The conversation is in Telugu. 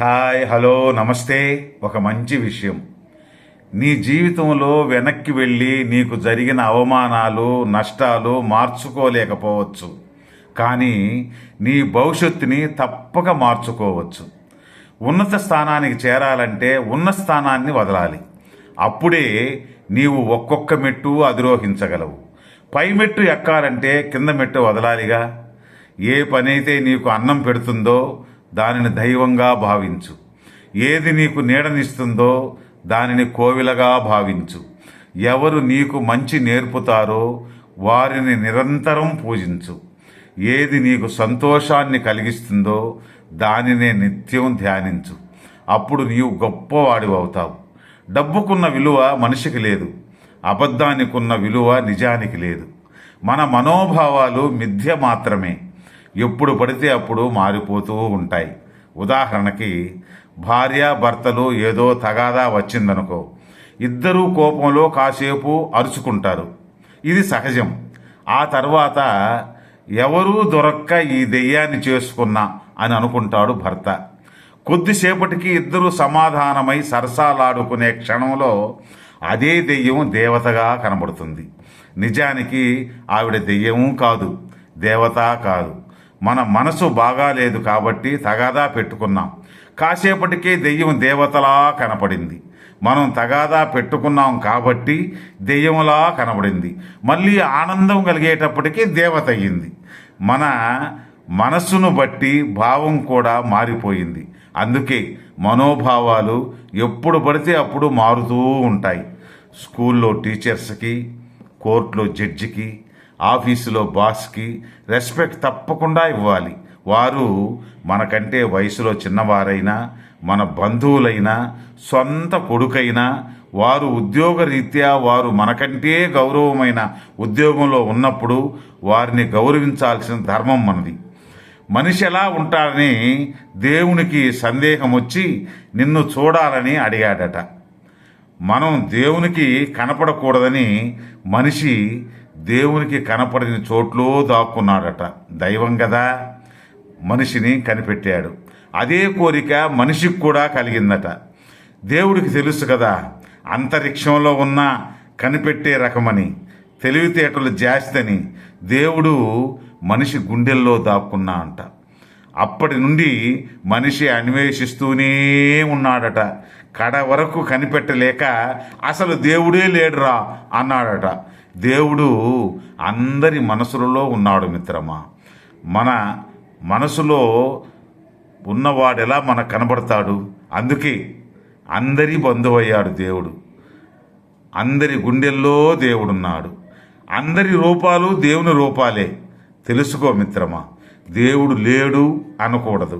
హాయ్, హలో, నమస్తే. ఒక మంచి విషయం. నీ జీవితంలో వెనక్కి వెళ్ళి నీకు జరిగిన అవమానాలు, నష్టాలు మార్చుకోలేకపోవచ్చు. కానీ నీ భవిష్యత్తుని తప్పక మార్చుకోవచ్చు. ఉన్నత స్థానానికి చేరాలంటే ఉన్న స్థానాన్ని వదలాలి. అప్పుడే నీవు ఒక్కొక్క మెట్టు అధిరోహించగలవు. పై మెట్టు ఎక్కాలంటే కింద మెట్టు వదలాలిగా. ఏ పనైతే నీకు అన్నం పెడుతుందో దానిని దైవంగా భావించు. ఏది నీకు నీడనిస్తుందో దానిని కోవిలగా భావించు. ఎవరు నీకు మంచి నేర్పుతారో వారిని నిరంతరం పూజించు. ఏది నీకు సంతోషాన్ని కలిగిస్తుందో దానినే నిత్యం ధ్యానించు. అప్పుడు నీవు గొప్పవాడివి అవుతావు. డబ్బుకున్న విలువ మనిషికి లేదు, అబద్ధానికున్న విలువ నిజానికి లేదు. మన మనోభావాలు మిథ్య మాత్రమే. ఎప్పుడు పడితే అప్పుడు మారిపోతూ ఉంటాయి. ఉదాహరణకి భార్యాభర్తలు ఏదో తగాదా వచ్చిందనుకో, ఇద్దరూ కోపంలో కాసేపు అరుచుకుంటారు. ఇది సహజం. ఆ తర్వాత ఎవరూ దొరక్క ఈ దెయ్యాన్ని చేసుకున్నా అని అనుకుంటాడు భర్త. కొద్దిసేపటికి ఇద్దరు సమాధానమై సరసాలాడుకునే క్షణంలో అదే దెయ్యం దేవతగా కనబడుతుంది. నిజానికి ఆవిడ దెయ్యమూ కాదు, దేవత కాదు. మన మనసు బాగాలేదు కాబట్టి తగాదా పెట్టుకున్నాం. కాసేపటికే దెయ్యం దేవతలా కనపడింది. మనం తగాదా పెట్టుకున్నాం కాబట్టి దెయ్యంలా కనబడింది. మళ్ళీ ఆనందం కలిగేటప్పటికీ దేవత అయ్యింది. మన మనస్సును బట్టి భావం కూడా మారిపోయింది. అందుకే మనోభావాలు ఎప్పుడు పడితే అప్పుడు మారుతూ ఉంటాయి. స్కూల్లో టీచర్స్కి, కోర్టులో జడ్జికి, ఆఫీసులో బాస్కి రెస్పెక్ట్ తప్పకుండా ఇవ్వాలి. వారు మనకంటే వయసులో చిన్నవారైనా, మన బంధువులైనా, సొంత కొడుకైనా, వారు ఉద్యోగరీత్యా వారు మనకంటే గౌరవమైన ఉద్యోగంలో ఉన్నప్పుడు వారిని గౌరవించాల్సిన ధర్మం మనది. మనిషి ఎలా ఉంటాడని దేవునికి సందేహం వచ్చి నిన్ను చూడాలని అడిగాడట. మనం దేవునికి కనపడకూడదని మనిషి దేవునికి కనపడిన చోట్లో దాక్కున్నాడట. దైవం కదా మనిషిని కనిపెట్టాడు. అదే కోరిక మనిషికి కూడా కలిగిందట. దేవుడికి తెలుసు కదా అంతరిక్షంలో ఉన్న కనిపెట్టే రకమని, తెలివితేటలు జాస్తిని. దేవుడు మనిషి గుండెల్లో దాక్కున్నా అంట. అప్పటి నుండి మనిషి అన్వేషిస్తూనే ఉన్నాడట. కడ వరకు కనిపెట్టలేక అసలు దేవుడే లేడురా అన్నాడట. దేవుడు అందరి మనసులలో ఉన్నాడు మిత్రమా. మన మనసులో ఉన్నవాడెలా మనకు కనబడతాడు? అందుకే అందరి బంధువయ్యాడు దేవుడు. అందరి గుండెల్లో దేవుడున్నాడు. అందరి రూపాలు దేవుని రూపాలే. తెలుసుకో మిత్రమా, దేవుడు లేడు అనకూడదు.